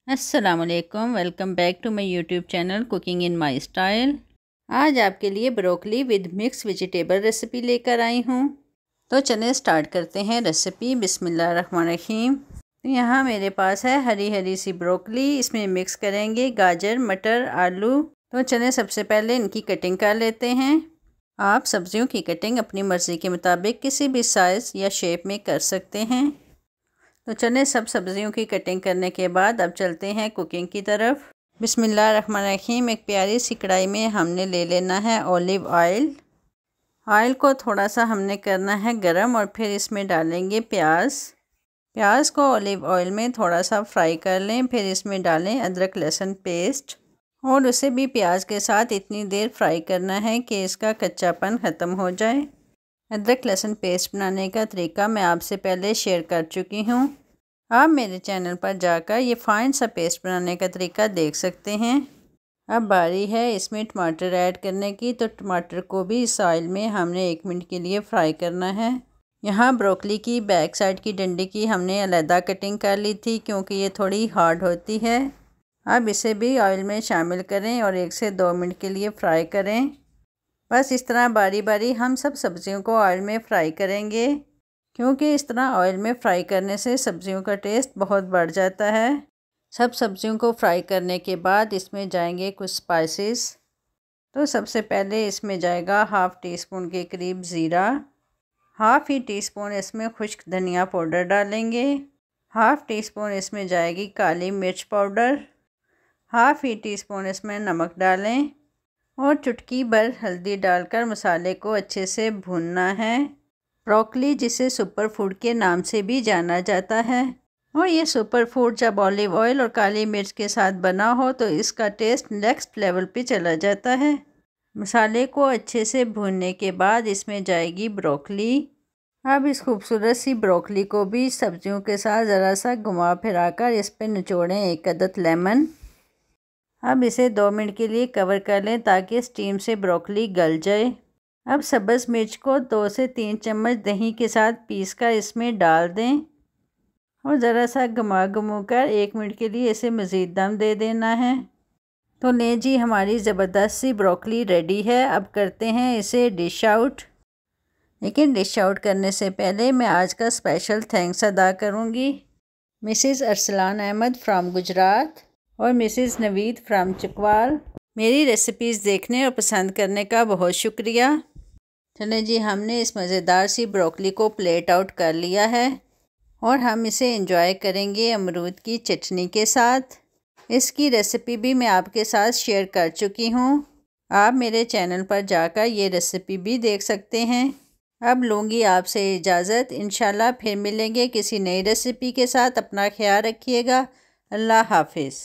अस्सलामुअलैकुम, welcome back to my YouTube channel cooking in my style. आज आपके लिए broccoli with mix vegetable recipe लेकर आई हूँ। तो चलिए स्टार्ट करते हैं रेसिपी। बिस्मिल्लाहिर्रहमानिर्रहीम। तो यहाँ मेरे पास है हरी हरी सी ब्रोकली। इसमें मिक्स करेंगे गाजर, मटर, आलू। तो चलिए सबसे पहले इनकी कटिंग कर लेते हैं। आप सब्जियों की कटिंग अपनी मर्ज़ी के मुताबिक किसी भी साइज़ या शेप में कर सकते हैं। तो चलिए सब सब्जियों की कटिंग करने के बाद अब चलते हैं कुकिंग की तरफ। बिस्मिल्लाहिर्रहमानिर्रहीम। एक प्यारी सी कढ़ाई में हमने ले लेना है ऑलिव ऑयल। ऑयल को थोड़ा सा हमने करना है गरम और फिर इसमें डालेंगे प्याज को ऑलिव ऑयल में थोड़ा सा फ्राई कर लें। फिर इसमें डालें अदरक लहसुन पेस्ट और उसे भी प्याज के साथ इतनी देर फ्राई करना है कि इसका कच्चापन ख़त्म हो जाए। अदरक लहसुन पेस्ट बनाने का तरीका मैं आपसे पहले शेयर कर चुकी हूँ। आप मेरे चैनल पर जाकर ये फाइन सा पेस्ट बनाने का तरीका देख सकते हैं। अब बारी है इसमें टमाटर ऐड करने की। तो टमाटर को भी इस ऑयल में हमने 1 मिनट के लिए फ्राई करना है। यहाँ ब्रोकली की बैक साइड की डंडी की हमने अलहदा कटिंग कर ली थी क्योंकि ये थोड़ी हार्ड होती है। अब इसे भी ऑयल में शामिल करें और 1 से 2 मिनट के लिए फ्राई करें। बस इस तरह बारी बारी हम सब सब्ज़ियों को ऑयल में फ्राई करेंगे क्योंकि इस तरह ऑयल में फ्राई करने से सब्ज़ियों का टेस्ट बहुत बढ़ जाता है। सब सब्ज़ियों को फ्राई करने के बाद इसमें जाएंगे कुछ स्पाइसेस। तो सबसे पहले इसमें जाएगा हाफ़ टी स्पून के करीब ज़ीरा। हाफ़ ही टी स्पून इसमें खुश्क धनिया पाउडर डालेंगे। हाफ़ टी स्पून इसमें जाएगी काली मिर्च पाउडर। हाफ़ ही टी स्पून इसमें नमक डालें और चुटकी भर हल्दी डालकर मसाले को अच्छे से भूनना है। ब्रोकली जिसे सुपर फूड के नाम से भी जाना जाता है और ये सुपर फूड जब ऑलिव ऑयल और काली मिर्च के साथ बना हो तो इसका टेस्ट नेक्स्ट लेवल पे चला जाता है। मसाले को अच्छे से भूनने के बाद इसमें जाएगी ब्रोकली। अब इस खूबसूरत सी ब्रोकली को भी सब्जियों के साथ ज़रा सा घुमा फिराकर इस पर निचोड़ें 1 अदद लेमन। अब इसे 2 मिनट के लिए कवर कर लें ताकि स्टीम से ब्रोकली गल जाए। अब सब्ज़ मिर्च को 2 से 3 चम्मच दही के साथ पीसकर इसमें डाल दें और ज़रा सा घुमा कर 1 मिनट के लिए इसे मज़ीद दम दे देना है। तो ले जी, हमारी ज़बरदस्त सी ब्रोकली रेडी है। अब करते हैं इसे डिश आउट। लेकिन डिश आउट करने से पहले मैं आज का स्पेशल थैंक्स अदा करूँगी मिसेज़ अरसलान अहमद फ्राम गुजरात और मिसेज़ नवीद फ्राम चकवाल। मेरी रेसिपीज़ देखने और पसंद करने का बहुत शुक्रिया। चलें जी, हमने इस मज़ेदार सी ब्रोकली को प्लेट आउट कर लिया है और हम इसे एंजॉय करेंगे अमरूद की चटनी के साथ। इसकी रेसिपी भी मैं आपके साथ शेयर कर चुकी हूँ। आप मेरे चैनल पर जाकर ये रेसिपी भी देख सकते हैं। अब लूँगी आपसे इजाज़त। इंशाल्लाह फिर मिलेंगे किसी नई रेसिपी के साथ। अपना ख्याल रखिएगा। अल्लाह हाफिज़।